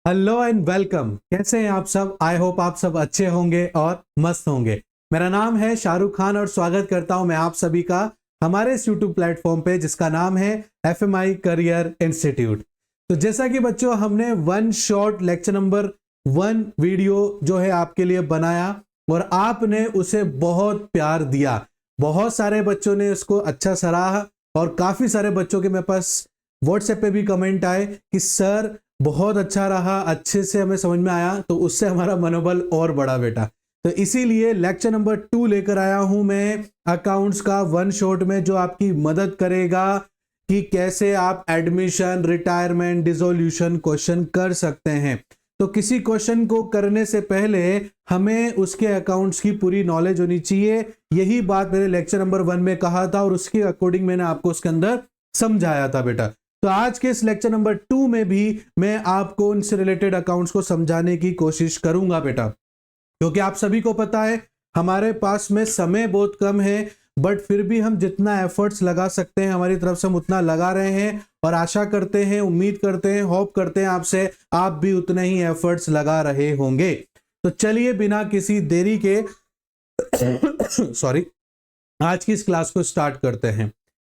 Hello and welcome. कैसे हैं आप सब? आई होप आप सब अच्छे होंगे और मस्त होंगे। मेरा नाम है शाहरुख खान और स्वागत करता हूं मैं आप सभी का हमारे इस यूट्यूब प्लेटफॉर्म पे जिसका नाम है FMI करियर इंस्टीट्यूट। तो जैसा कि बच्चों हमने one shot lecture number 1 video जो है आपके लिए बनाया और आपने उसे बहुत प्यार दिया। बहुत सारे बच्चों ने उसको अच्छा सराहा और काफी सारे बच्चों के मेरे पास व्हाट्सएप पे भी कमेंट आए कि सर बहुत अच्छा रहा, अच्छे से हमें समझ में आया, तो उससे हमारा मनोबल और बढ़ा बेटा। तो इसीलिए लेक्चर नंबर 2 लेकर आया हूं मैं अकाउंट्स का वन शॉट में, जो आपकी मदद करेगा कि कैसे आप एडमिशन, रिटायरमेंट, डिसोल्यूशन क्वेश्चन कर सकते हैं। तो किसी क्वेश्चन को करने से पहले हमें उसके अकाउंट्स की पूरी नॉलेज होनी चाहिए। यही बात मैंने लेक्चर नंबर 1 में कहा था और उसके अकॉर्डिंग मैंने आपको उसके अंदर समझाया था बेटा। तो आज के इस लेक्चर नंबर 2 में भी मैं आपको उनसे रिलेटेड अकाउंट्स को समझाने की कोशिश करूंगा बेटा, क्योंकि आप सभी को पता है हमारे पास में समय बहुत कम है, बट फिर भी हम जितना एफर्ट्स लगा सकते हैं हमारी तरफ से हम उतना लगा रहे हैं और आशा करते हैं, उम्मीद करते हैं, होप करते हैं आपसे आप भी उतने ही एफर्ट्स लगा रहे होंगे। तो चलिए बिना किसी देरी के सॉरी, आज की इस क्लास को स्टार्ट करते हैं।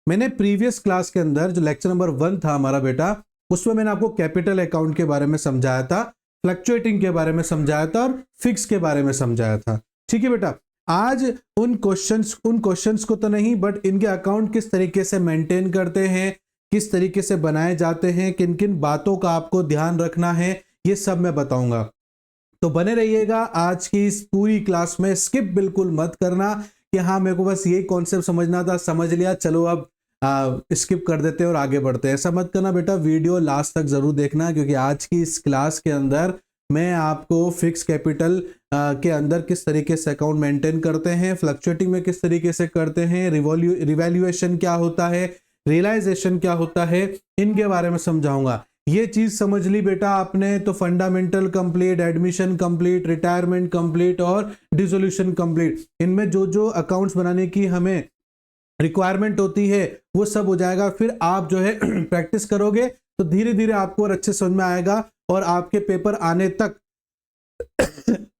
मैंने प्रीवियस क्लास के अंदर जो लेक्चर नंबर 1 था हमारा बेटा, उसमें मैंने आपको कैपिटल अकाउंट के बारे में समझाया था, फ्लक्चुएटिंग के बारे में समझाया था और फिक्स के बारे में समझाया था। ठीक है बेटा, आज उन क्वेश्चंस को तो नहीं, बट इनके अकाउंट किस तरीके से मेंटेन करते हैं, किस तरीके से बनाए जाते हैं, किन किन बातों का आपको ध्यान रखना है, ये सब मैं बताऊंगा। तो बने रहिएगा आज की इस पूरी क्लास में, स्किप बिल्कुल मत करना कि हाँ मेरे को बस यही कॉन्सेप्ट समझना था, समझ लिया, चलो अब स्किप कर देते हैं और आगे बढ़ते हैं। ऐसा मत करना बेटा, वीडियो लास्ट तक जरूर देखना, क्योंकि आज की इस क्लास के अंदर मैं आपको फिक्स कैपिटल के अंदर किस तरीके से अकाउंट मेंटेन करते हैं, फ्लक्चुएटिंग में किस तरीके से करते हैं, रिवैल्यूएशन क्या होता है, रियलाइजेशन क्या होता है, इनके बारे में समझाऊंगा। ये चीज समझ ली बेटा आपने तो fundamental complete, admission complete, retirement complete और डिसोल्यूशन कंप्लीट, इनमें जो जो अकाउंट्स बनाने की हमें रिक्वायरमेंट होती है वो सब हो जाएगा। फिर आप जो है प्रैक्टिस करोगे तो धीरे धीरे आपको और अच्छे समझ में आएगा और आपके पेपर आने तक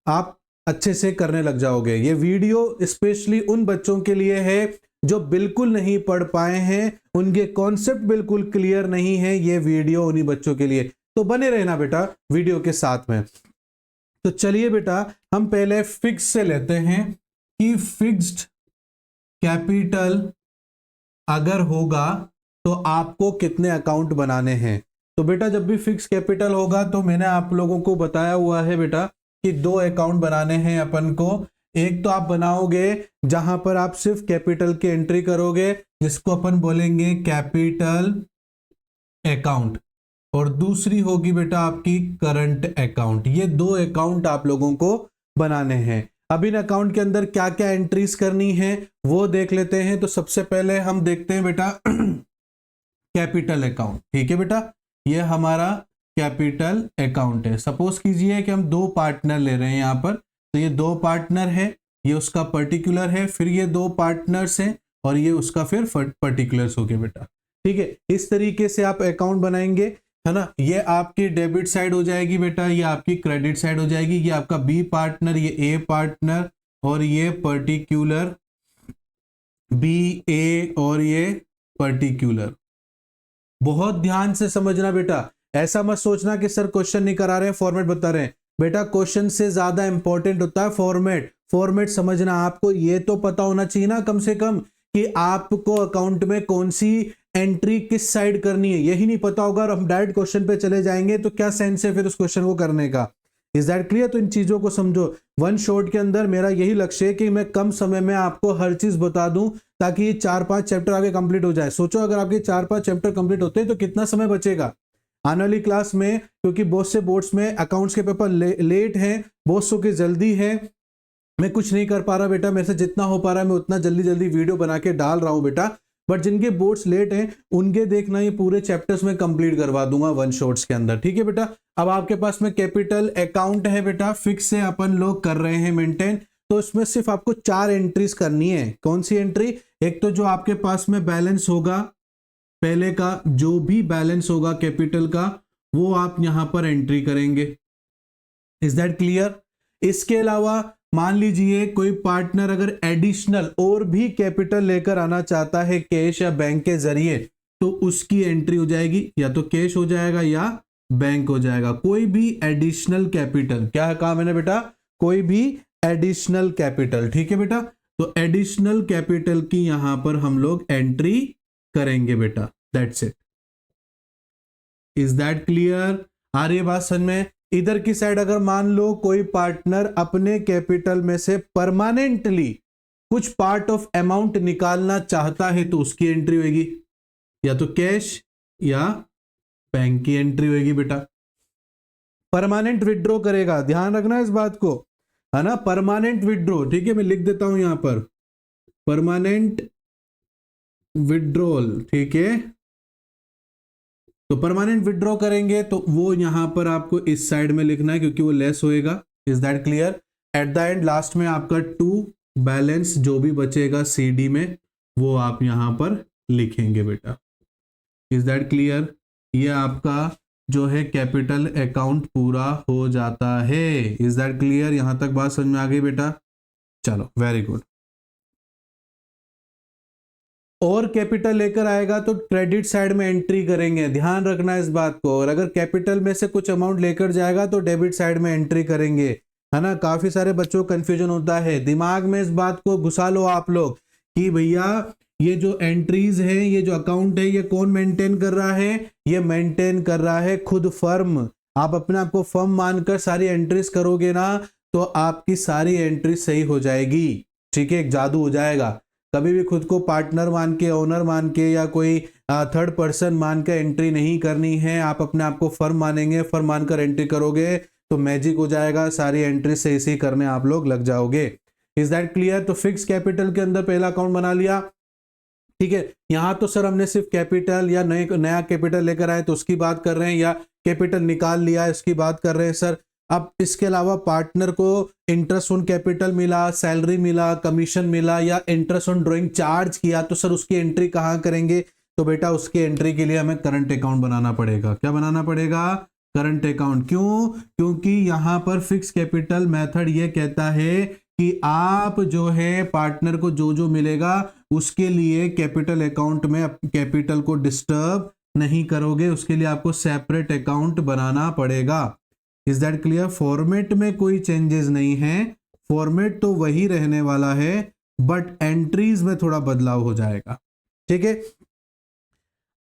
आप अच्छे से करने लग जाओगे। ये वीडियो स्पेशली उन बच्चों के लिए है जो बिल्कुल नहीं पढ़ पाए हैं, उनके कॉन्सेप्ट बिल्कुल क्लियर नहीं है, ये वीडियो उन्हीं बच्चों के लिए। तो बने रहना बेटा वीडियो के साथ में। तो चलिए बेटा हम पहले फिक्स से लेते हैं कि फिक्स्ड कैपिटल अगर होगा तो आपको कितने अकाउंट बनाने हैं। तो बेटा जब भी फिक्स कैपिटल होगा तो मैंने आप लोगों को बताया हुआ है बेटा कि 2 अकाउंट बनाने हैं अपन को। एक तो आप बनाओगे जहां पर आप सिर्फ कैपिटल की एंट्री करोगे, जिसको अपन बोलेंगे कैपिटल अकाउंट, और दूसरी होगी बेटा आपकी करंट अकाउंट। ये 2 अकाउंट आप लोगों को बनाने हैं। अब इन अकाउंट के अंदर क्या क्या एंट्रीज करनी है वो देख लेते हैं। तो सबसे पहले हम देखते हैं बेटा कैपिटल अकाउंट। ठीक है बेटा, ये हमारा कैपिटल अकाउंट है। सपोज कीजिए कि हम 2 पार्टनर ले रहे हैं यहाँ पर, तो ये 2 पार्टनर है, ये उसका पर्टिकुलर है, फिर ये 2 पार्टनर्स हैं और ये उसका फिर पर्टिकुलर्स हो गए बेटा। ठीक है, इस तरीके से आप अकाउंट बनाएंगे, है ना। ये आपकी डेबिट साइड हो जाएगी बेटा, ये आपकी क्रेडिट साइड हो जाएगी। ये आपका बी पार्टनर, ये ए पार्टनर और ये पर्टिकुलर बी ए और ये पर्टिकुलर। बहुत ध्यान से समझना बेटा, ऐसा मत सोचना कि सर क्वेश्चन नहीं करा रहे हैं, फॉर्मेट बता रहे हैं। बेटा क्वेश्चन से ज्यादा इंपॉर्टेंट होता है फॉर्मेट। फॉर्मेट समझना, आपको ये तो पता होना चाहिए ना कम से कम कि आपको अकाउंट में कौन सी एंट्री किस साइड करनी है। यही नहीं पता होगा और हम डायरेक्ट क्वेश्चन पे चले जाएंगे तो क्या सेंस है फिर उस क्वेश्चन को करने का। Is that clear? तो इन चीजों को समझो। वन शॉट के अंदर मेरा यही लक्ष्य है कि मैं कम समय में आपको हर चीज बता दूं ताकि ये 4-5 चैप्टर आगे कंप्लीट हो जाए। सोचो अगर आपके 4-5 चैप्टर कंप्लीट होते हैं तो कितना समय बचेगा आने वाली क्लास में, क्योंकि बहुत से बोर्ड्स में अकाउंट्स के पेपर लेट हैं, बहुत सौ की जल्दी है। मैं कुछ नहीं कर पा रहा बेटा, मेरे से जितना हो पा रहा है मैं उतना जल्दी जल्दी वीडियो बना के डाल रहा हूं बेटा। बट जिनके बोर्ड्स लेट हैं उनके देखना ये पूरे चैप्टर्स में कंप्लीट करवा दूंगा वन शॉट्स के अंदर। ठीक है बेटा, अब आपके पास में कैपिटल अकाउंट है बेटा, फिक्स से अपन लोग कर रहे हैं मेंटेन। तो इसमें सिर्फ आपको 4 एंट्रीज करनी है। कौन सी एंट्री? एक तो जो आपके पास में बैलेंस होगा, पहले का जो भी बैलेंस होगा कैपिटल का वो आप यहां पर एंट्री करेंगे। Is that clear? इसके अलावा मान लीजिए कोई पार्टनर अगर एडिशनल और भी कैपिटल लेकर आना चाहता है कैश या बैंक के जरिए, तो उसकी एंट्री हो जाएगी, या तो कैश हो जाएगा या बैंक हो जाएगा। कोई भी एडिशनल कैपिटल, क्या कहा मैंने बेटा? कोई भी एडिशनल कैपिटल, ठीक है बेटा। तो एडिशनल कैपिटल की यहां पर हम लोग एंट्री करेंगे बेटा, that's it. Is that clear? आ रही है बात समझ में? इधर की साइड अगर मान लो कोई पार्टनर अपने कैपिटल में से परमानेंटली कुछ पार्ट ऑफ अमाउंट निकालना चाहता है, तो उसकी एंट्री होगी, या तो कैश या बैंक की एंट्री होगी बेटा। परमानेंट विड्रॉ करेगा, ध्यान रखना इस बात को, है ना, परमानेंट विड्रॉ, ठीक है, मैं लिख देता हूं यहां पर, परमानेंट विड्रॉल, ठीक है। तो परमानेंट विड्रॉ करेंगे तो वो यहां पर आपको इस साइड में लिखना है, क्योंकि वो लेस होएगा। Is that clear? At the end last में आपका टू बैलेंस जो भी बचेगा सीडी में, वो आप यहां पर लिखेंगे बेटा। Is that clear? ये आपका जो है कैपिटल अकाउंट पूरा हो जाता है। Is that clear? यहां तक बात समझ में आ गई बेटा? चलो, वेरी गुड। और कैपिटल लेकर आएगा तो क्रेडिट साइड में एंट्री करेंगे, ध्यान रखना इस बात को। और अगर कैपिटल में से कुछ अमाउंट लेकर जाएगा तो डेबिट साइड में एंट्री करेंगे, है ना। काफी सारे बच्चों को कंफ्यूजन होता है, दिमाग में इस बात को घुसा लो आप लोग कि भैया ये जो एंट्रीज है, ये जो अकाउंट है, ये कौन मेंटेन कर रहा है? ये मेंटेन कर रहा है खुद फर्म। आप अपने आप को फर्म मानकर सारी एंट्रीज करोगे ना, तो आपकी सारी एंट्री सही हो जाएगी, ठीक है। एक जादू हो जाएगा। कभी भी खुद को पार्टनर मान के, ओनर मान के, या कोई थर्ड पर्सन मान के एंट्री नहीं करनी है। आप अपने आप को फर्म मानेंगे, फर्म मानकर एंट्री करोगे तो मैजिक हो जाएगा, सारी एंट्री सही सही करने आप लोग लग जाओगे। Is that clear? तो फिक्स कैपिटल के अंदर पहला अकाउंट बना लिया, ठीक है। यहां तो सर हमने सिर्फ कैपिटल या नया कैपिटल लेकर आए तो उसकी बात कर रहे हैं, या कैपिटल निकाल लिया इसकी बात कर रहे हैं सर। अब इसके अलावा पार्टनर को इंटरेस्ट ऑन कैपिटल मिला, सैलरी मिला, कमीशन मिला, या इंटरेस्ट ऑन ड्राइंग चार्ज किया, तो सर उसकी एंट्री कहां करेंगे? तो बेटा उसकी एंट्री के लिए हमें करंट अकाउंट बनाना पड़ेगा। क्या बनाना पड़ेगा? Current account. क्यों? क्योंकि यहां पर फिक्स कैपिटल मेथड ये कहता है कि आप जो है पार्टनर को जो जो मिलेगा उसके लिए कैपिटल अकाउंट में कैपिटल को डिस्टर्ब नहीं करोगे, उसके लिए आपको सेपरेट अकाउंट बनाना पड़ेगा। Is that clear? फॉर्मेट में कोई चेंजेस नहीं है, फॉर्मेट तो वही रहने वाला है, बट एंट्रीज में थोड़ा बदलाव हो जाएगा, ठीक है।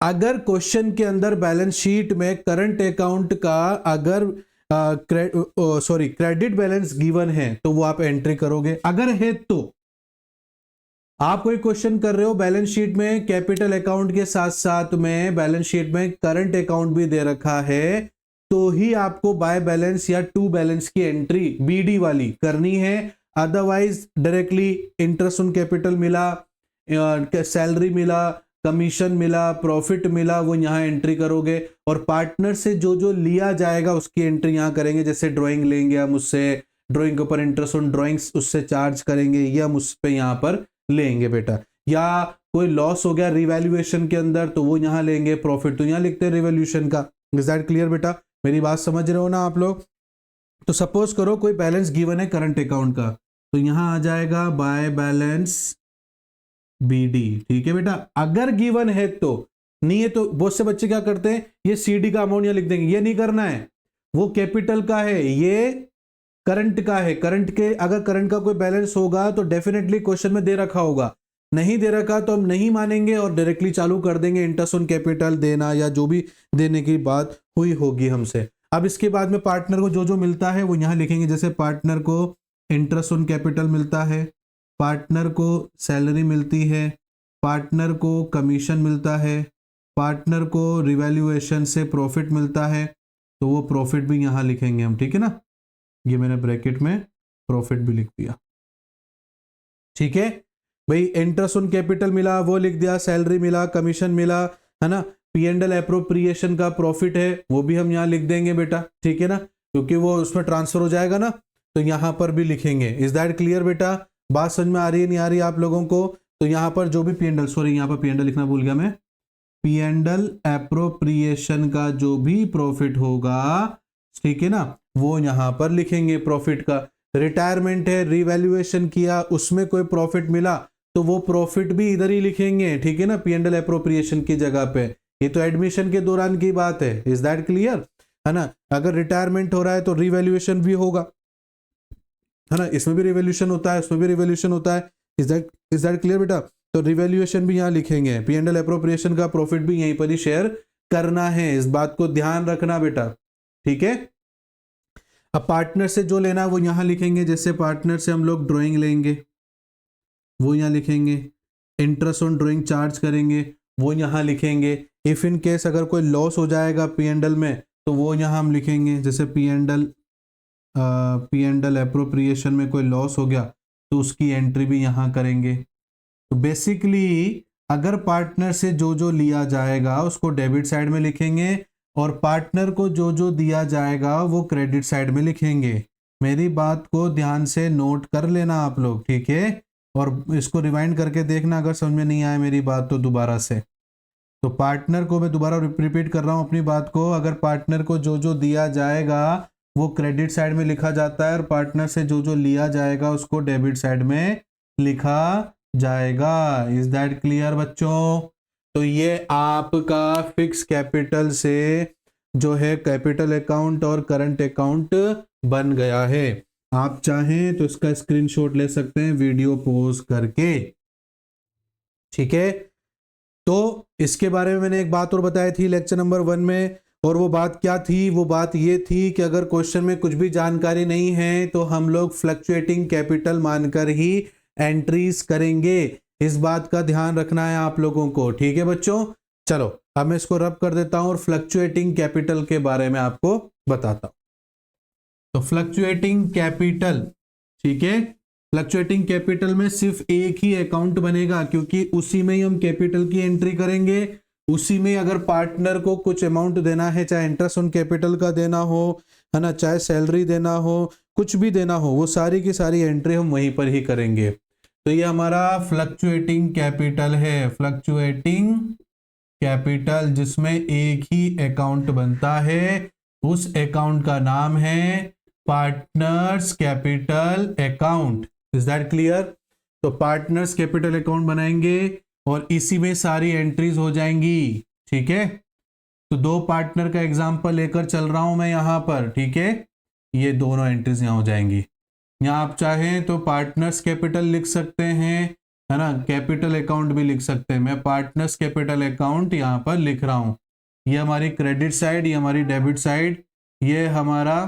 अगर क्वेश्चन के अंदर बैलेंस शीट में करंट अकाउंट का अगर क्रेडिट बैलेंस गिवन है तो वो आप एंट्री करोगे। अगर है तो आप कोई क्वेश्चन कर रहे हो, बैलेंस शीट में कैपिटल अकाउंट के साथ साथ में बैलेंस शीट में करंट अकाउंट भी दे रखा है, तो ही आपको बाय बैलेंस या टू बैलेंस की एंट्री बीडी वाली करनी है। Otherwise directly interest on capital मिला, सैलरी मिला, कमीशन मिला, प्रॉफिट मिला, वो यहाँ एंट्री करोगे। और पार्टनर से जो जो लिया जाएगा उसकी एंट्री यहाँ करेंगे। जैसे ड्राइंग लेंगे हम उससे, ड्राइंग के ऊपर इंटरेस्ट ऑन ड्राइंग्स उससे चार्ज करेंगे, या हम उस पे यहाँ पर लेंगे बेटा। या कोई लॉस हो गया रिवैल्यूएशन के अंदर तो वो यहाँ लेंगे, प्रॉफिट तो यहाँ लिखते हैं रिवैल्यूएशन का। इज दैट क्लियर बेटा? मेरी बात समझ रहे हो ना आप लोग? तो सपोज करो कोई बैलेंस गिवन है करंट अकाउंट का, तो यहां आ जाएगा बाय बैलेंस बीडी, ठीक है बेटा। अगर गिवन है तो, नहीं है तो बहुत से बच्चे क्या करते हैं, ये सीडी का अमाउंट यहाँ लिख देंगे। ये नहीं करना है, वो कैपिटल का है, ये करंट का है। करंट के अगर करंट का कोई बैलेंस होगा तो डेफिनेटली क्वेश्चन में दे रखा होगा, नहीं दे रखा तो हम नहीं मानेंगे और डायरेक्टली चालू कर देंगे इंटरेस्ट ऑन कैपिटल देना, या जो भी देने की बात हुई होगी हमसे। अब इसके बाद में पार्टनर को जो जो मिलता है वो यहाँ लिखेंगे। जैसे पार्टनर को इंटरेस्ट ऑन कैपिटल मिलता है, पार्टनर को सैलरी मिलती है, पार्टनर को कमीशन मिलता है, पार्टनर को रिवैल्यूएशन से प्रॉफिट मिलता है, तो वो प्रॉफिट भी यहाँ लिखेंगे हम, ठीक है ना। ये मैंने ब्रैकेट में प्रॉफिट भी लिख दिया, ठीक है भाई। इंटरेस्ट ऑन कैपिटल मिला वो लिख दिया, सैलरी मिला, कमीशन मिला, है ना। P&L एप्रोप्रिएशन का प्रॉफिट है वो भी हम यहाँ लिख देंगे बेटा, ठीक है ना, क्योंकि वो उसमें ट्रांसफर हो जाएगा ना, तो यहाँ पर भी लिखेंगे। इज दैट क्लियर बेटा? बात समझ में आ रही है नहीं आ रही आप लोगों को? तो यहाँ पर जो भी P&L, सॉरी यहाँ पर P&L लिखना भूल गया मैं, पी एंड एल एप्रोप्रिएशन का जो भी प्रॉफिट होगा, ठीक है ना, वो यहां पर लिखेंगे प्रॉफिट का। रिटायरमेंट है, रिवैल्यूएशन किया, उसमें कोई प्रॉफिट मिला तो वो प्रॉफिट भी इधर ही लिखेंगे, ठीक है ना, पी एंड एल एप्रोप्रिएशन की जगह पे। ये तो एडमिशन के दौरान की बात है, इज दैट क्लियर, है ना। अगर रिटायरमेंट हो रहा है तो रिवैल्यूएशन भी होगा, है ना, इसमें भी रिवैल्यूएशन होता है, उसमें भी रिवैल्यूएशन होता है। इज दैट क्लियर बेटा। तो रिवैल्यूएशन भी यहाँ लिखेंगे, पी एंड एल एप्रोप्रिएशन का प्रॉफिट भी यहीं पर ही शेयर करना है, इस बात को ध्यान रखना बेटा, ठीक है। अब पार्टनर से जो लेना है वो यहां लिखेंगे, जैसे पार्टनर से हम लोग ड्राइंग लेंगे वो यहां लिखेंगे, इंटरेस्ट ऑन ड्राइंग चार्ज करेंगे वो यहां लिखेंगे। इफ इन केस अगर कोई लॉस हो जाएगा पी एंड एल में तो वो यहां हम लिखेंगे, जैसे पी एंड एल एप्रोप्रिएशन में कोई लॉस हो गया तो उसकी एंट्री भी यहां करेंगे। तो बेसिकली अगर पार्टनर से जो जो लिया जाएगा उसको डेबिट साइड में लिखेंगे और पार्टनर को जो जो दिया जाएगा वो क्रेडिट साइड में लिखेंगे। मेरी बात को ध्यान से नोट कर लेना आप लोग, ठीक है, और इसको रिवाइंड करके देखना, अगर समझ में नहीं आए मेरी बात तो दोबारा से। तो पार्टनर को मैं दोबारा रिपीट कर रहा हूं अपनी बात को, अगर पार्टनर को जो जो दिया जाएगा वो क्रेडिट साइड में लिखा जाता है और पार्टनर से जो जो लिया जाएगा उसको डेबिट साइड में लिखा जाएगा। इज दैट क्लियर बच्चों। तो ये आपका फिक्स कैपिटल से जो है कैपिटल अकाउंट और करंट अकाउंट बन गया है। आप चाहें तो इसका स्क्रीनशॉट ले सकते हैं वीडियो पॉज करके, ठीक है। तो इसके बारे में मैंने एक बात और बताई थी लेक्चर नंबर 1 में, और वो बात क्या थी, वो बात ये थी कि अगर क्वेश्चन में कुछ भी जानकारी नहीं है तो हम लोग फ्लक्चुएटिंग कैपिटल मानकर ही एंट्रीज करेंगे। इस बात का ध्यान रखना है आप लोगों को, ठीक है बच्चों। चलो अब मैं इसको रब कर देता हूं और फ्लक्चुएटिंग कैपिटल के बारे में आपको बताता हूं। तो फ्लक्चुएटिंग कैपिटल, ठीक है, फ्लक्चुएटिंग कैपिटल में सिर्फ एक ही अकाउंट बनेगा क्योंकि उसी में ही हम कैपिटल की एंट्री करेंगे। उसी में अगर पार्टनर को कुछ अमाउंट देना है, चाहे इंटरेस्ट ऑन कैपिटल का देना हो, है ना, चाहे सैलरी देना हो, कुछ भी देना हो, वो सारी की सारी एंट्री हम वहीं पर ही करेंगे। तो ये हमारा फ्लक्चुएटिंग कैपिटल है, फ्लक्चुएटिंग कैपिटल जिसमें एक ही अकाउंट बनता है, उस अकाउंट का नाम है partners capital account. Is that clear. तो पार्टनर्स कैपिटल अकाउंट बनाएंगे और इसी में सारी एंट्रीज हो जाएंगी, ठीक है। तो दो पार्टनर का एग्जांपल लेकर चल रहा हूं मैं यहां पर, ठीक है, ये दोनों एंट्रीज यहां हो जाएंगी। यहां आप चाहें तो पार्टनर्स कैपिटल लिख सकते हैं, है ना, कैपिटल अकाउंट भी लिख सकते हैं। मैं पार्टनर्स कैपिटल अकाउंट यहां पर लिख रहा हूं। ये हमारी क्रेडिट साइड, ये हमारी डेबिट साइड, ये हमारा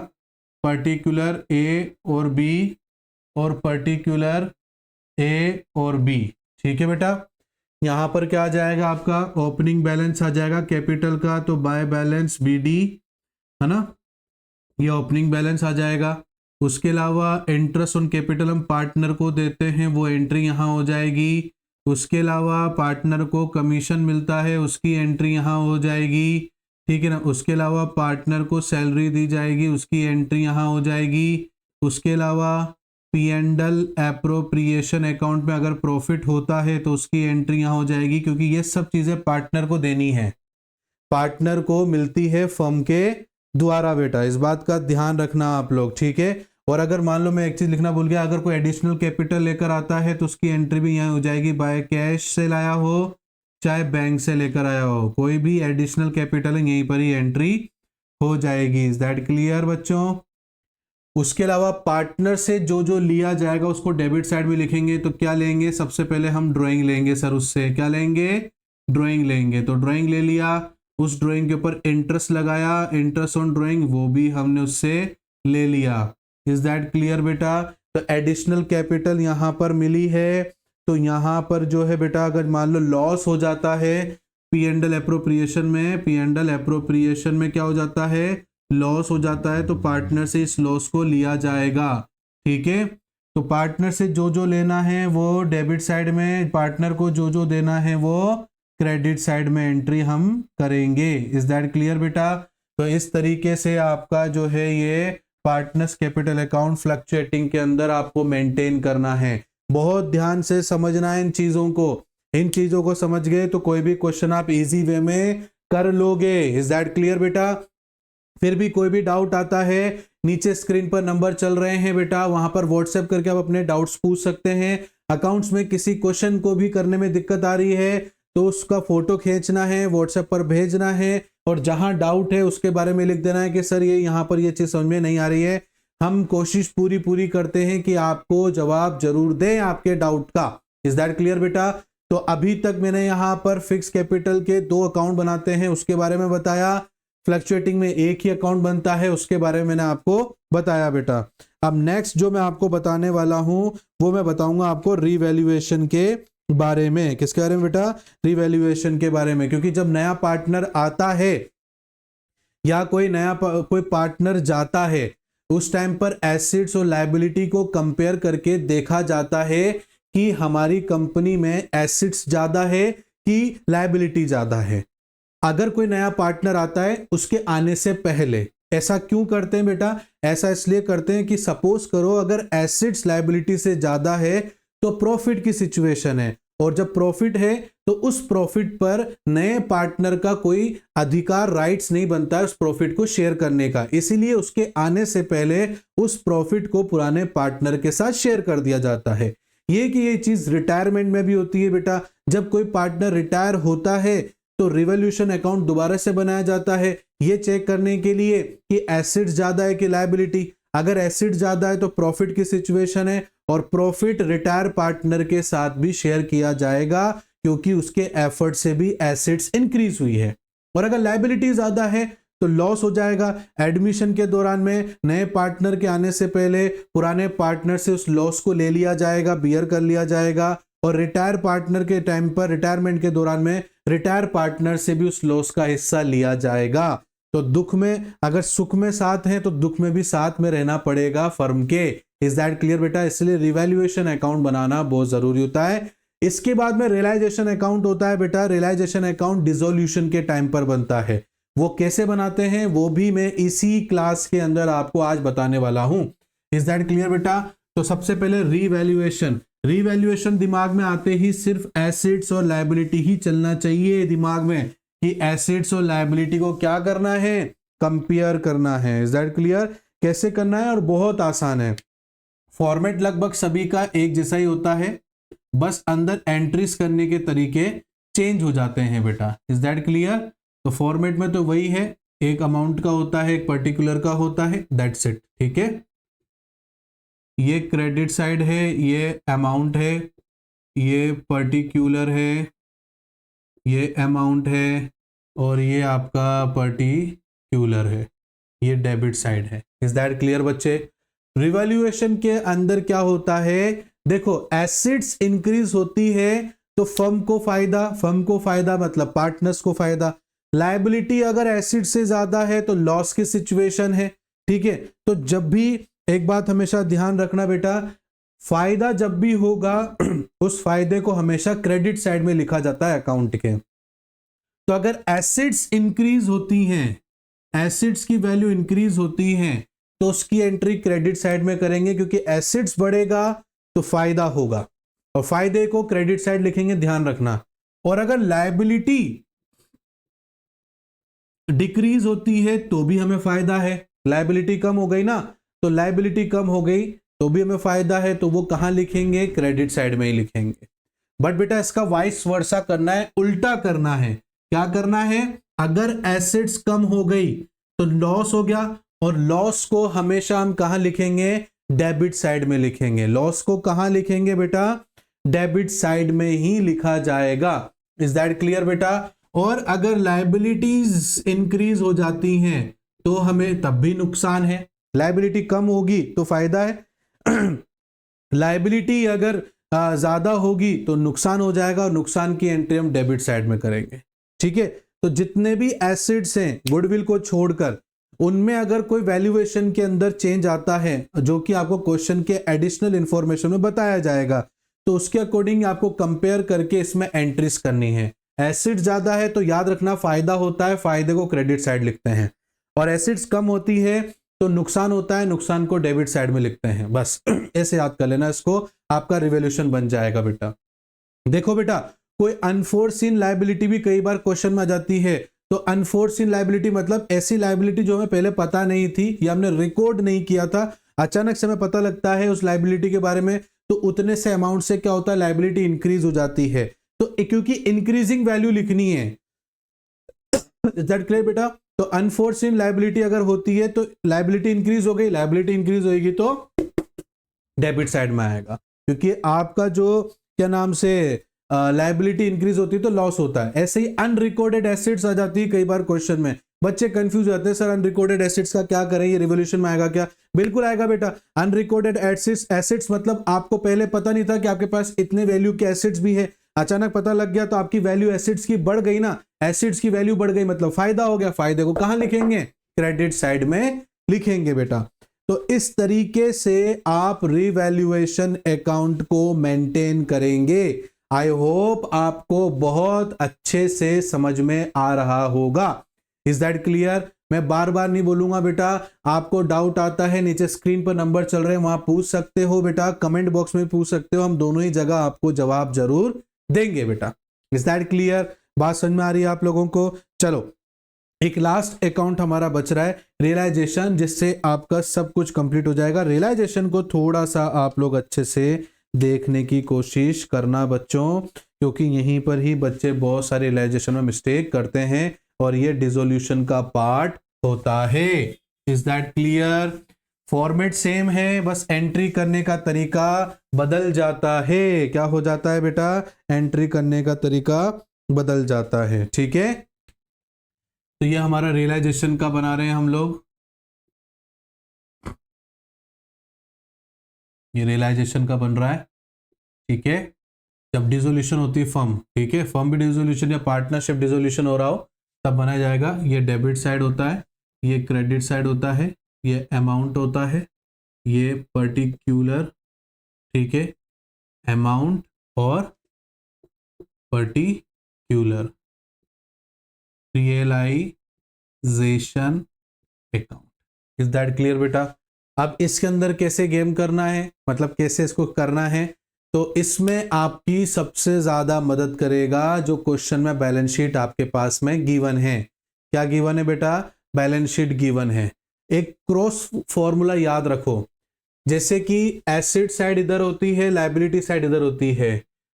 पर्टिकुलर ए और बी और पर्टिकुलर ए और बी, ठीक है बेटा। यहां पर क्या आ जाएगा आपका ओपनिंग बैलेंस आ जाएगा कैपिटल का, तो बाय बैलेंस बीडी, है ना, ये ओपनिंग बैलेंस आ जाएगा। उसके अलावा इंटरेस्ट ऑन कैपिटल हम पार्टनर को देते हैं, वो एंट्री यहाँ हो जाएगी। उसके अलावा पार्टनर को कमीशन मिलता है, उसकी एंट्री यहाँ हो जाएगी, ठीक है ना। उसके अलावा पार्टनर को सैलरी दी जाएगी, उसकी एंट्री यहाँ हो जाएगी। उसके अलावा P and L appropriation account में अगर प्रॉफिट होता है तो उसकी एंट्री यहाँ हो जाएगी, क्योंकि ये सब चीज़ें पार्टनर को देनी है, पार्टनर को मिलती है फर्म के द्वारा बेटा। इस बात का ध्यान रखना आप लोग, ठीक है। और अगर मान लो मैं एक चीज़ लिखना भूल गया, अगर कोई एडिशनल कैपिटल लेकर आता है तो उसकी एंट्री भी यहाँ हो जाएगी, बाय कैश से लाया हो चाहे बैंक से लेकर आया हो, कोई भी एडिशनल कैपिटल यहीं पर ही एंट्री हो जाएगी। इज दैट क्लियर बच्चों। उसके अलावा पार्टनर से जो जो लिया जाएगा उसको डेबिट साइड में लिखेंगे। तो क्या लेंगे, सबसे पहले हम ड्राइंग लेंगे सर, उससे क्या लेंगे, ड्राइंग लेंगे। तो ड्राइंग ले लिया, उस ड्राइंग के ऊपर इंटरेस्ट लगाया, इंटरेस्ट ऑन ड्राइंग वो भी हमने उससे ले लिया। इज दैट क्लियर बेटा। तो एडिशनल कैपिटल यहाँ पर मिली है, तो यहाँ पर जो है बेटा अगर मान लो लॉस हो जाता है पी एंड एल एप्रोप्रिएशन में, पी एंड एल एप्रोप्रिएशन में क्या हो जाता है, लॉस हो जाता है, तो पार्टनर से इस लॉस को लिया जाएगा, ठीक है। तो पार्टनर से जो जो लेना है वो डेबिट साइड में, पार्टनर को जो जो देना है वो क्रेडिट साइड में एंट्री हम करेंगे। इज दैट क्लियर बेटा। तो इस तरीके से आपका जो है ये पार्टनर्स कैपिटल अकाउंट फ्लक्चुएटिंग के अंदर आपको मेंटेन करना है। बहुत ध्यान से समझना है इन चीजों को। इन चीजों को समझ गए तो कोई भी क्वेश्चन आप इजी वे में कर लोगे। इज दैट क्लियर बेटा? फिर भी कोई भी डाउट आता है, नीचे स्क्रीन पर नंबर चल रहे हैं बेटा, वहां पर व्हाट्सएप करके आप अपने डाउट्स पूछ सकते हैं। अकाउंट्स में किसी क्वेश्चन को भी करने में दिक्कत आ रही है तो उसका फोटो खींचना है, व्हाट्सएप पर भेजना है और जहां डाउट है उसके बारे में लिख देना है कि सर ये यहाँ पर ये चीज समझ में नहीं आ रही है। हम कोशिश पूरी करते हैं कि आपको जवाब जरूर दें आपके डाउट का। इज दैट क्लियर बेटा? तो अभी तक मैंने यहाँ पर फिक्स कैपिटल के 2 अकाउंट बनाते हैं उसके बारे में बताया, फ्लक्चुएटिंग में एक ही अकाउंट बनता है उसके बारे में मैंने आपको बताया बेटा। अब नेक्स्ट जो मैं आपको बताने वाला हूं वो मैं बताऊंगा आपको रिवैल्यूएशन के बारे में। किसके बारे में बेटा? रिवैल्यूएशन के बारे में। क्योंकि जब नया पार्टनर आता है या कोई पार्टनर जाता है उस टाइम पर एसेट्स और लायबिलिटी को कंपेयर करके देखा जाता है कि हमारी कंपनी में एसेट्स ज्यादा है कि लायबिलिटी ज्यादा है। अगर कोई नया पार्टनर आता है उसके आने से पहले ऐसा क्यों करते हैं बेटा? ऐसा इसलिए करते हैं कि सपोज करो अगर एसेट्स लायबिलिटी से ज्यादा है तो प्रॉफिट की सिचुएशन है और जब प्रॉफिट है तो उस प्रॉफिट पर नए पार्टनर का कोई अधिकार राइट्स नहीं बनता है उस प्रॉफिट को शेयर करने का। इसीलिए उसके आने से पहले उस प्रॉफिट को पुराने पार्टनर के साथ शेयर कर दिया जाता है। ये चीज रिटायरमेंट में भी होती है बेटा। जब कोई पार्टनर रिटायर होता है तो रिवॉल्यूशन अकाउंट दोबारा से बनाया जाता है ये चेक करने के लिए कि एसेट्स ज्यादा है कि लायबिलिटी। अगर एसेट ज्यादा है तो प्रॉफिट की सिचुएशन है और प्रॉफिट रिटायर पार्टनर के साथ भी शेयर किया जाएगा क्योंकि उसके एफर्ट से भी एसेट्स इंक्रीज हुई है। और अगर लायबिलिटी ज्यादा है तो लॉस हो जाएगा। एडमिशन के दौरान में नए पार्टनर के आने से पहले पुराने पार्टनर से उस लॉस को ले लिया जाएगा, बियर कर लिया जाएगा और रिटायर पार्टनर के टाइम पर रिटायरमेंट के दौरान में रिटायर पार्टनर से भी उस लॉस का हिस्सा लिया जाएगा। तो दुख में अगर सुख में साथ हैं तो दुख में भी साथ में रहना पड़ेगा फर्म के। इज दैट क्लियर बेटा? इसलिए रिवैल्यूएशन अकाउंट बनाना बहुत जरूरी होता है। इसके बाद में रियलाइजेशन अकाउंट होता है बेटा। रियलाइजेशन अकाउंट डिसोल्यूशन के टाइम पर बनता है। वो कैसे बनाते हैं वो भी मैं इसी क्लास के अंदर आपको आज बताने वाला हूं। इज दैट क्लियर बेटा? तो सबसे पहले रिवैल्यूएशन दिमाग में आते ही सिर्फ एसेट्स और लायबिलिटी ही चलना चाहिए दिमाग में कि एसेट्स और लायबिलिटी को क्या करना है? कंपेयर करना है। Is that clear? कैसे करना है? और बहुत आसान है। फॉर्मेट लगभग सभी का एक जैसा ही होता है, बस अंदर एंट्रीज करने के तरीके चेंज हो जाते हैं बेटा। Is that clear? तो फॉर्मेट में तो वही है, एक अमाउंट का होता है, एक पर्टिकुलर का होता है, दैट्स इट। ठीक है, ये क्रेडिट साइड है, ये अमाउंट है, ये पर्टिकुलर है, ये अमाउंट है और ये आपका पर्टिकुलर है, ये डेबिट साइड है। इज दैट क्लियर बच्चे? रिवैल्यूएशन के अंदर क्या होता है? देखो, एसेट्स इंक्रीज होती है तो फर्म को फायदा मतलब पार्टनर्स को फायदा। लायबिलिटी अगर एसेट से ज्यादा है तो लॉस की सिचुएशन है। ठीक है, तो जब भी एक बात हमेशा ध्यान रखना बेटा, फायदा जब भी होगा उस फायदे को हमेशा क्रेडिट साइड में लिखा जाता है अकाउंट के। तो अगर एसेट्स इंक्रीज होती हैं, एसेट्स की वैल्यू इंक्रीज होती है तो उसकी एंट्री क्रेडिट साइड में करेंगे क्योंकि एसेट्स बढ़ेगा तो फायदा होगा और फायदे को क्रेडिट साइड लिखेंगे, ध्यान रखना। और अगर लायबिलिटी डिक्रीज होती है तो भी हमें फायदा है। लायबिलिटी कम हो गई ना, तो लायबिलिटी कम हो गई तो भी हमें फायदा है, तो वो कहां लिखेंगे? क्रेडिट साइड में ही लिखेंगे। बट बेटा इसका वाइस वर्सा करना है, उल्टा करना है। क्या करना है? अगर एसेट्स कम हो गई तो लॉस हो गया और लॉस को हमेशा हम कहां लिखेंगे? डेबिट साइड में लिखेंगे। लॉस को कहां लिखेंगे बेटा? डेबिट साइड में ही लिखा जाएगा। इज दैट क्लियर बेटा? और अगर लायबिलिटीज इंक्रीज हो जाती हैं तो हमें तब भी नुकसान है। लायबिलिटी कम होगी तो फायदा है, लायबिलिटी अगर ज्यादा होगी तो नुकसान हो जाएगा और नुकसान की एंट्री हम डेबिट साइड में करेंगे। ठीक है, तो जितने भी एसेट्स हैं गुडविल को छोड़कर, उनमें अगर कोई वैल्यूएशन के अंदर चेंज आता है जो कि आपको क्वेश्चन के एडिशनल इंफॉर्मेशन में बताया जाएगा, तो उसके अकॉर्डिंग आपको कंपेयर करके इसमें एंट्रीज करनी है। एसेट ज्यादा है तो याद रखना फायदा होता है, फायदे को क्रेडिट साइड लिखते हैं, और एसेट्स कम होती है तो नुकसान होता है, नुकसान को डेबिट साइड में लिखते हैं। बस ऐसे याद कर लेना इसको, आपका रिवॉल्यूशन बन जाएगा बेटा। देखो बेटा, कोई अनफोर्सिन लायबिलिटी भी कई बार क्वेश्चन में आ जाती है। तो अनफोर्सिन लायबिलिटी मतलब ऐसी लायबिलिटी जो हमें पहले पता नहीं थी या हमने रिकॉर्ड नहीं किया था, अचानक से हमें पता लगता है उस लायबिलिटी के बारे में, तो उतने से अमाउंट से क्या होता है, लायबिलिटी इंक्रीज हो जाती है। तो क्योंकि इंक्रीजिंग वैल्यू लिखनी है, दैट क्लियर बेटा। तो अनफोर्सिन लायबिलिटी अगर होती है तो लायबिलिटी इंक्रीज हो गई, लायबिलिटी इंक्रीज होगी तो डेबिट साइड में आएगा, क्योंकि आपका जो क्या नाम से लायबिलिटी इंक्रीज होती है तो लॉस होता है। ऐसे ही अनरिकॉर्डेड एसेट्स आ जाती है कई बार क्वेश्चन में, बच्चे कंफ्यूज हो जाते हैं, सर अनरिकॉर्डेड एसेट्स का क्या करें, ये रिवोल्यूशन में आएगा क्या? बिल्कुल आएगा बेटा। अनरिकॉर्डेड एसेट्स मतलब आपको पहले पता नहीं था कि आपके पास इतने वैल्यू के एसेट्स भी है, अचानक पता लग गया तो आपकी वैल्यू एसेट्स की बढ़ गई ना, एसेट्स की वैल्यू बढ़ गई मतलब फायदा हो गया। फायदे को कहां लिखेंगे? क्रेडिट साइड में लिखेंगे बेटा। तो इस तरीके से आप रिवैल्यूएशन अकाउंट को मेंटेन करेंगे। आई होप आपको बहुत अच्छे से समझ में आ रहा होगा। Is that clear? मैं बार बार नहीं बोलूंगा बेटा, आपको डाउट आता है नीचे स्क्रीन पर नंबर चल रहे हैं, वहां पूछ सकते हो बेटा, कमेंट बॉक्स में पूछ सकते हो, हम दोनों ही जगह आपको जवाब जरूर देंगे बेटा। Is that clear? बात समझ में आ रही है आप लोगों को? चलो एक लास्ट अकाउंट हमारा बच रहा है रियलाइजेशन, जिससे आपका सब कुछ कंप्लीट हो जाएगा। रियलाइजेशन को थोड़ा सा आप लोग अच्छे से देखने की कोशिश करना बच्चों, क्योंकि यहीं पर ही बच्चे बहुत सारे रियलाइजेशन में मिस्टेक करते हैं और ये डिसोल्यूशन का पार्ट होता है। Is that clear? Format same है, बस एंट्री करने का तरीका बदल जाता है। क्या हो जाता है बेटा? एंट्री करने का तरीका बदल जाता है। ठीक है, तो ये हमारा रियलाइजेशन का बना रहे हैं हम लोग, ये रियलाइजेशन का बन रहा है। ठीक है, जब डिसोल्यूशन होती है फर्म, ठीक है, फर्म भी डिसोल्यूशन या पार्टनरशिप डिसोल्यूशन हो रहा हो तब बनाया जाएगा। ये डेबिट साइड होता है, ये क्रेडिट साइड होता है, ये अमाउंट होता है, ये पर्टिकुलर, ठीक है, अमाउंट और particular realisation account. Is that clear बेटा? अब इसके अंदर कैसे गेम करना है, मतलब कैसे इसको करना है, तो इसमें आपकी सबसे ज्यादा मदद करेगा जो क्वेश्चन में बैलेंस शीट आपके पास में गिवन है। क्या गिवन है बेटा? बैलेंस शीट गिवन है। एक क्रॉस फॉर्मूला याद रखो, जैसे कि एसेट साइड इधर होती है, लायबिलिटी साइड इधर होती है।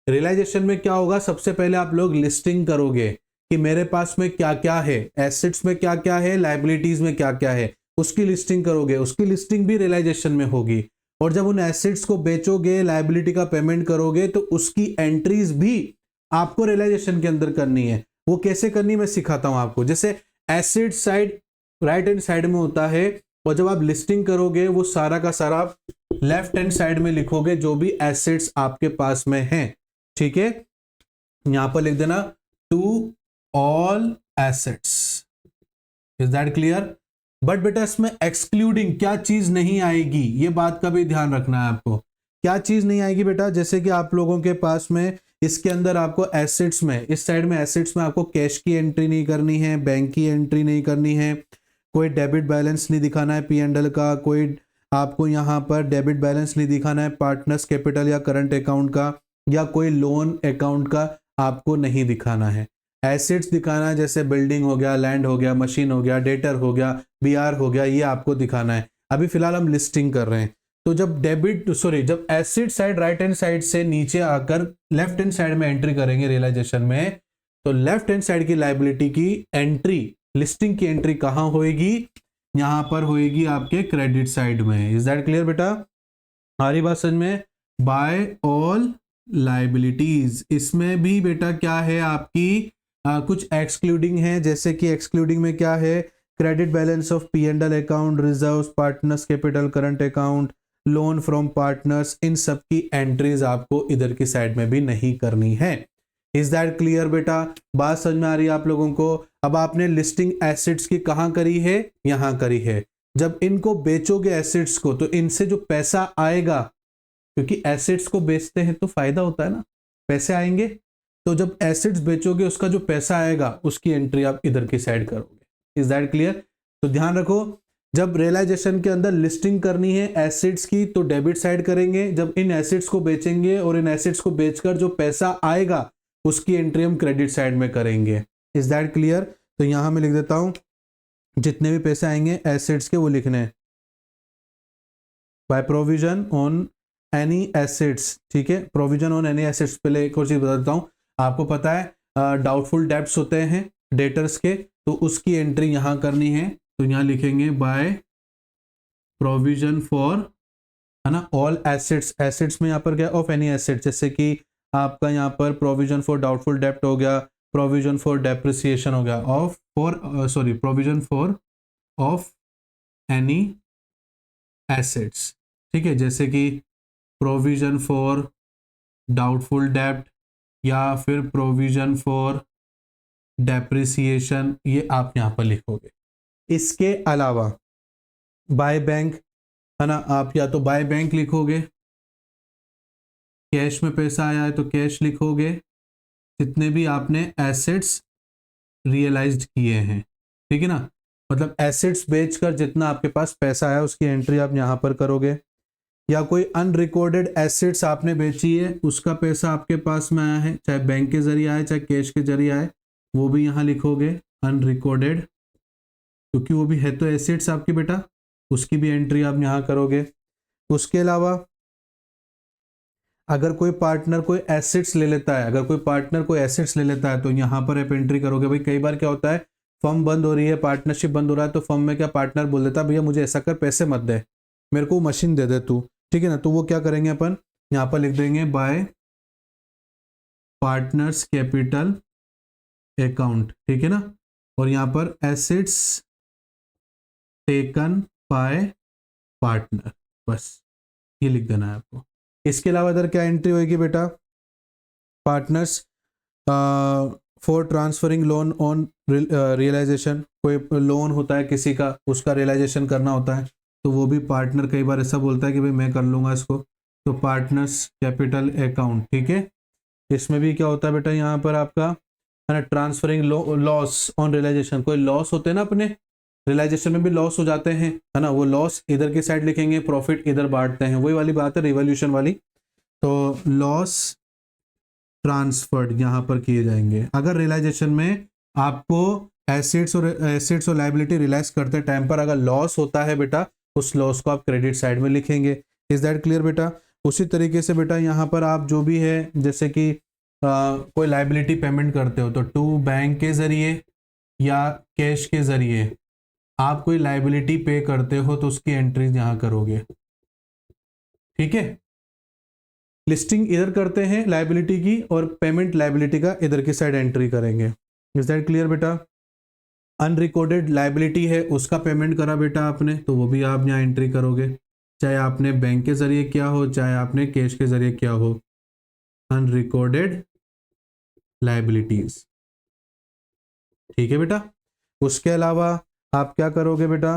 रियलाइजेशन में क्या होगा, सबसे पहले आप लोग लिस्टिंग करोगे कि मेरे पास में क्या क्या है, एसेट्स में क्या क्या है, लायबिलिटीज में क्या क्या है, उसकी लिस्टिंग करोगे। उसकी लिस्टिंग भी रियलाइजेशन में होगी। और जब उन एसेट्स को बेचोगे, लायबिलिटी का पेमेंट करोगे, तो उसकी एंट्रीज भी आपको रियलाइजेशन के अंदर करनी है। वो कैसे करनी मैं सिखाता हूं आपको। जैसे asset side right hand side में होता है, और जब आप लिस्टिंग करोगे वो सारा का सारा लेफ्ट हैंड साइड में लिखोगे जो भी एसेट्स आपके पास में हैं। ठीक है, यहां पर लिख देना to all assets. Is that clear? But बेटा इसमें एक्सक्लूडिंग क्या चीज नहीं आएगी, ये बात का भी ध्यान रखना है आपको। क्या चीज नहीं आएगी बेटा? जैसे कि आप लोगों के पास में इसके अंदर आपको एसेट्स में, इस साइड में एसेट्स में आपको कैश की एंट्री नहीं करनी है, बैंक की एंट्री नहीं करनी है, कोई डेबिट बैलेंस नहीं दिखाना है P&L का, कोई आपको यहाँ पर डेबिट बैलेंस नहीं दिखाना है पार्टनर्स कैपिटल या करंट अकाउंट का, या कोई लोन अकाउंट का आपको नहीं दिखाना है। एसेट्स दिखाना है, जैसे बिल्डिंग हो गया, लैंड हो गया, मशीन हो गया, डेटर हो गया, BR हो गया, ये आपको दिखाना है। अभी फिलहाल हम लिस्टिंग कर रहे हैं। तो जब जब asset side right hand side से नीचे आकर लेफ्ट हैंड साइड में एंट्री करेंगे रियलाइजेशन में, तो लेफ्ट हैंड साइड की लायबिलिटी की एंट्री, लिस्टिंग की एंट्री कहां होएगी? यहां पर होएगी आपके क्रेडिट साइड में। इज दैट क्लियर बेटा? हमारी बात समझ में? बाय ऑल लायबिलिटीज, इसमें भी बेटा क्या है आपकी कुछ एक्सक्लूडिंग है। जैसे कि एक्सक्लूडिंग में क्या है? Credit balance of P&L account, reserves, partners capital, current account, loan from partners, इन सब की एंट्रीज आपको इधर की साइड में भी नहीं करनी है। इज दैट क्लियर बेटा? बात समझ में आ रही है आप लोगों को? अब आपने लिस्टिंग एसेट्स की कहां करी है? यहां करी है। जब इनको बेचोगे एसेट्स को, तो इनसे जो पैसा आएगा, क्योंकि एसेट्स को बेचते हैं तो फायदा होता है ना, पैसे आएंगे, तो जब एसेट्स बेचोगे उसका जो पैसा आएगा उसकी एंट्री आप इधर की साइड करोगे। Is that clear? तो ध्यान रखो, जब रियलाइजेशन के अंदर लिस्टिंग करनी है एसेट्स की तो डेबिट साइड करेंगे। जब इन एसेट्स को बेचेंगे और इन एसेट्स को बेचकर जो पैसा आएगा उसकी एंट्री हम क्रेडिट साइड में करेंगे। Is that clear? तो यहाँ मैं लिख देता हूँ जितने भी पैसे आएंगे एसेट्स के वो लिखने हैं, by provision on any assets. ठीक है, प्रोविजन ऑन एनी एसेट्स। पहले एक और चीज बता देता हूँ, आपको पता है डाउटफुल डेब्ट्स होते हैं डेटर्स के, तो उसकी एंट्री यहाँ करनी है। तो यहाँ लिखेंगे बाय प्रोविजन फॉर, है ना, ऑल एसेट्स। एसेट्स में यहाँ पर क्या, ऑफ एनी एसेट्स, जैसे कि आपका यहाँ पर प्रोविजन फॉर डाउटफुल डेब्ट हो गया, प्रोविजन फॉर डेप्रिसिएशन हो गया, of for provision for of any assets. ठीक है, जैसे कि प्रोविजन फॉर डाउटफुल डेब्ट या फिर प्रोविजन फॉर डेप्रिसिएशन, ये आप यहाँ पर लिखोगे। इसके अलावा बाय बैंक, है ना, आप या तो बाय बैंक लिखोगे, कैश में पैसा आया है तो कैश लिखोगे, जितने भी आपने एसेट्स रियलाइज्ड किए हैं। ठीक है ना, मतलब एसेट्स बेचकर जितना आपके पास पैसा आया उसकी एंट्री आप यहाँ पर करोगे। या कोई अनरिकॉर्डेड एसेट्स आपने बेची है, उसका पैसा आपके पास में आया है, चाहे बैंक के जरिए आए चाहे कैश के जरिए आए, वो भी यहाँ लिखोगे अनरिकॉर्डेड, क्योंकि वो भी है तो एसेट्स आपकी बेटा, उसकी भी एंट्री आप यहाँ करोगे। उसके अलावा अगर कोई पार्टनर कोई एसेट्स ले लेता है, अगर कोई पार्टनर कोई एसेट्स ले लेता है तो यहाँ पर आप एंट्री करोगे। भाई कई बार क्या होता है, फर्म बंद हो रही है, पार्टनरशिप बंद हो रहा है, तो फर्म में क्या पार्टनर बोल देता है भैया मुझे ऐसा कर, पैसे मत दे, मेरे को मशीन दे दे तू। ठीक है ना, तो वो क्या करेंगे अपन यहाँ पर लिख देंगे बाय पार्टनर्स कैपिटल अकाउंट। ठीक है ना, और यहाँ पर एसेट्स टेकन बाय पार्टनर, बस ये लिख देना है आपको। इसके अलावा इधर क्या एंट्री होगी बेटा, partners for transferring loan on realisation, कोई लोन होता है किसी का, उसका रियलाइजेशन करना होता है, तो वो भी पार्टनर कई बार ऐसा बोलता है कि भाई मैं कर लूँगा इसको, तो पार्टनर्स कैपिटल अकाउंट। ठीक है, इसमें भी क्या होता है बेटा, यहाँ पर आपका है ना ट्रांसफरिंग लॉस ऑन रियलाइजेशन, कोई लॉस होते हैं ना अपने रियलाइजेशन में भी लॉस हो जाते हैं, है ना, वो लॉस इधर की साइड लिखेंगे, प्रॉफिट इधर बांटते हैं, वही वाली बात है रिवॉल्यूशन वाली। तो लॉस ट्रांसफर्ड यहाँ पर किए जाएंगे। अगर रियलाइजेशन में आपको एसेट्स और लायबिलिटी रियलाइज करते टाइम पर अगर लॉस होता है बेटा, उस लॉस को आप क्रेडिट साइड में लिखेंगे। इज दैट क्लियर बेटा? उसी तरीके से बेटा यहाँ पर आप जो भी है, जैसे कि कोई लायबिलिटी पेमेंट करते हो, तो टू बैंक के जरिए या कैश के जरिए आप कोई लायबिलिटी पे करते हो तो उसकी एंट्रीज यहाँ करोगे। ठीक है, लिस्टिंग इधर करते हैं लायबिलिटी की और पेमेंट लायबिलिटी का इधर की साइड एंट्री करेंगे। इज दैट क्लियर बेटा? अनरिकॉर्डेड लायबिलिटी है, उसका पेमेंट करा बेटा आपने, तो वो भी आप यहाँ एंट्री करोगे, चाहे आपने बैंक के जरिए किया हो चाहे आपने कैश के जरिए किया हो। Unrecorded liabilities. ठीक है बेटा, उसके अलावा आप क्या करोगे बेटा,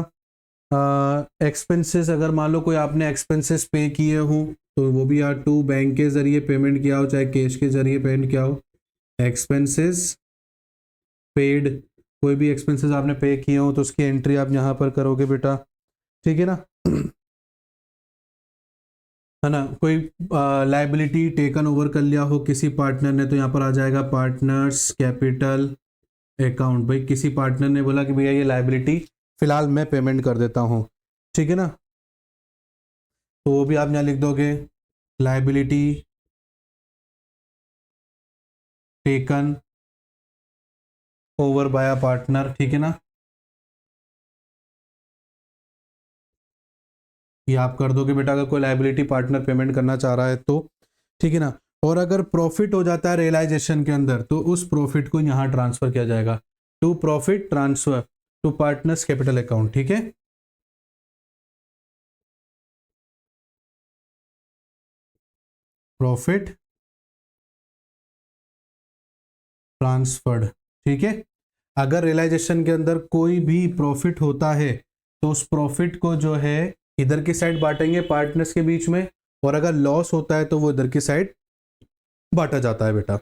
एक्सपेंसेस, अगर मान लो कोई आपने एक्सपेंसेस पे किए हो तो वो भी यार टू बैंक के जरिए पेमेंट किया हो चाहे कैश के जरिए पेमेंट किया हो, एक्सपेंसेस पेड, कोई भी एक्सपेंसेस आपने पे किए हो तो उसकी एंट्री आप यहाँ पर करोगे बेटा। ठीक है ना, है ना, कोई लायबिलिटी टेकन ओवर कर लिया हो किसी पार्टनर ने, तो यहाँ पर आ जाएगा पार्टनर्स कैपिटल अकाउंट। भाई किसी पार्टनर ने बोला कि भैया ये लायबिलिटी फिलहाल मैं पेमेंट कर देता हूँ, ठीक है ना, तो वो भी आप यहाँ लिख दोगे liability taken over by a partner. ठीक है ना, ये आप कर दोगे बेटा अगर कोई लायबिलिटी पार्टनर पेमेंट करना चाह रहा है तो। ठीक है ना, और अगर प्रॉफिट हो जाता है रियलाइजेशन के अंदर तो उस प्रॉफिट को यहाँ ट्रांसफर किया जाएगा to profit transfer to partners capital account. ठीक है, प्रॉफिट ट्रांसफर्ड। ठीक है, अगर रियलाइजेशन के अंदर कोई भी प्रॉफिट होता है तो उस प्रॉफिट को जो है इधर की साइड बांटेंगे पार्टनर्स के बीच में, और अगर लॉस होता है तो वो इधर की साइड बांटा जाता है बेटा।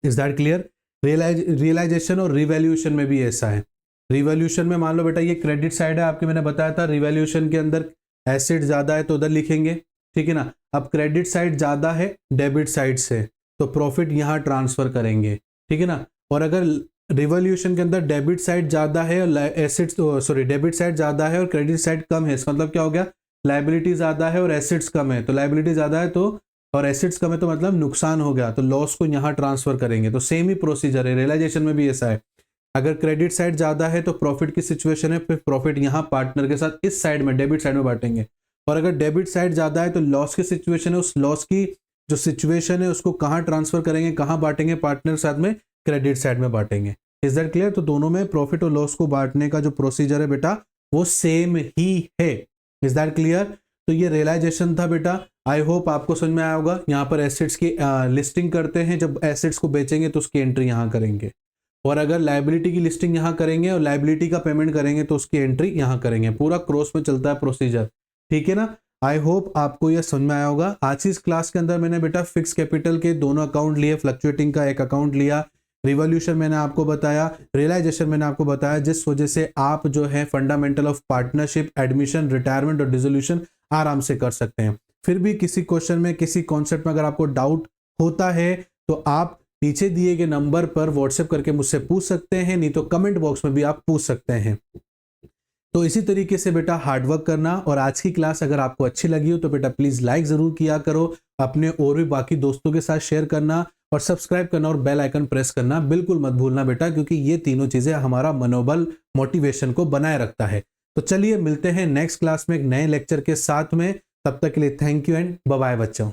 Is that clear? रियलाइजेशन और रिवैल्यूएशन में भी ऐसा है। रिवैल्यूएशन में मान लो बेटा ये क्रेडिट साइड है आपकी, मैंने बताया था रिवैल्यूएशन के अंदर एसेट ज्यादा है तो उधर लिखेंगे। ठीक है ना, अब क्रेडिट साइड ज्यादा है डेबिट साइड से, तो प्रॉफिट यहाँ ट्रांसफर करेंगे, ठीक है ना। और अगर रिवॉल्यूशन के अंदर डेबिट साइड ज़्यादा है और एसेट्स डेबिट साइड ज़्यादा है और क्रेडिट साइड कम है, इसका मतलब क्या हो गया, लायबिलिटी ज़्यादा है और एसेट्स कम है। तो लायबिलिटी ज़्यादा है तो और एसेट्स कम है तो मतलब नुकसान हो गया, तो लॉस को यहाँ ट्रांसफर करेंगे। तो सेम ही प्रोसीजर है, रियलाइजेशन में भी ऐसा है। अगर क्रेडिट साइड ज़्यादा है तो प्रॉफिट की सिचुएशन है, फिर प्रॉफिट यहाँ पार्टनर के साथ इस साइड में डेबिट साइड में बांटेंगे। और अगर डेबिट साइड ज़्यादा है तो लॉस की सिचुएशन है, उस लॉस की जो सिचुएशन है उसको कहाँ ट्रांसफर करेंगे, कहाँ बांटेंगे, पार्टनर के साथ में क्रेडिट साइड में बांटेंगे। Is that clear. तो दोनों में प्रॉफिट और लॉस को बांटने का जो प्रोसीजर है बेटा वो सेम ही है। Is that clear. तो ये रियलाइजेशन था बेटा, आई होप आपको समझ में आया होगा। यहाँ पर एसेट्स की लिस्टिंग करते हैं, जब एसेट्स को बेचेंगे तो उसकी एंट्री यहाँ करेंगे, और अगर लायबिलिटी की लिस्टिंग यहाँ करेंगे और लायबिलिटी का पेमेंट करेंगे तो उसकी एंट्री यहाँ करेंगे। पूरा क्रॉस में चलता है प्रोसीजर, ठीक है ना। आई होप आपको यह समझ में आया होगा। आज की इस क्लास के अंदर मैंने बेटा फिक्स कैपिटल के दोनों अकाउंट लिए, फ्लक्चुएटिंग का एक अकाउंट लिया, रिवॉल्यूशन मैंने आपको बताया, रियलाइजेशन मैंने आपको बताया, जिस वजह से आप जो है fundamental of partnership, admission, retirement और डिसोल्यूशन आराम से कर सकते हैं। फिर भी किसी क्वेश्चन में, किसी कॉन्सेप्ट में अगर आपको डाउट होता है तो आप नीचे दिए गए नंबर पर व्हाट्सएप करके मुझसे पूछ सकते हैं, नहीं तो कमेंट बॉक्स में भी आप पूछ सकते हैं। तो इसी तरीके से बेटा हार्डवर्क करना। और आज की क्लास अगर आपको अच्छी लगी हो तो बेटा प्लीज लाइक जरूर किया करो, अपने और भी बाकी दोस्तों के साथ शेयर करना, और सब्सक्राइब करना और बेल आइकन प्रेस करना बिल्कुल मत भूलना बेटा, क्योंकि ये तीनों चीजें हमारा मनोबल, मोटिवेशन को बनाए रखता है। तो चलिए मिलते हैं नेक्स्ट क्लास में एक नए लेक्चर के साथ में। तब तक के लिए thank you and bye bye बच्चों।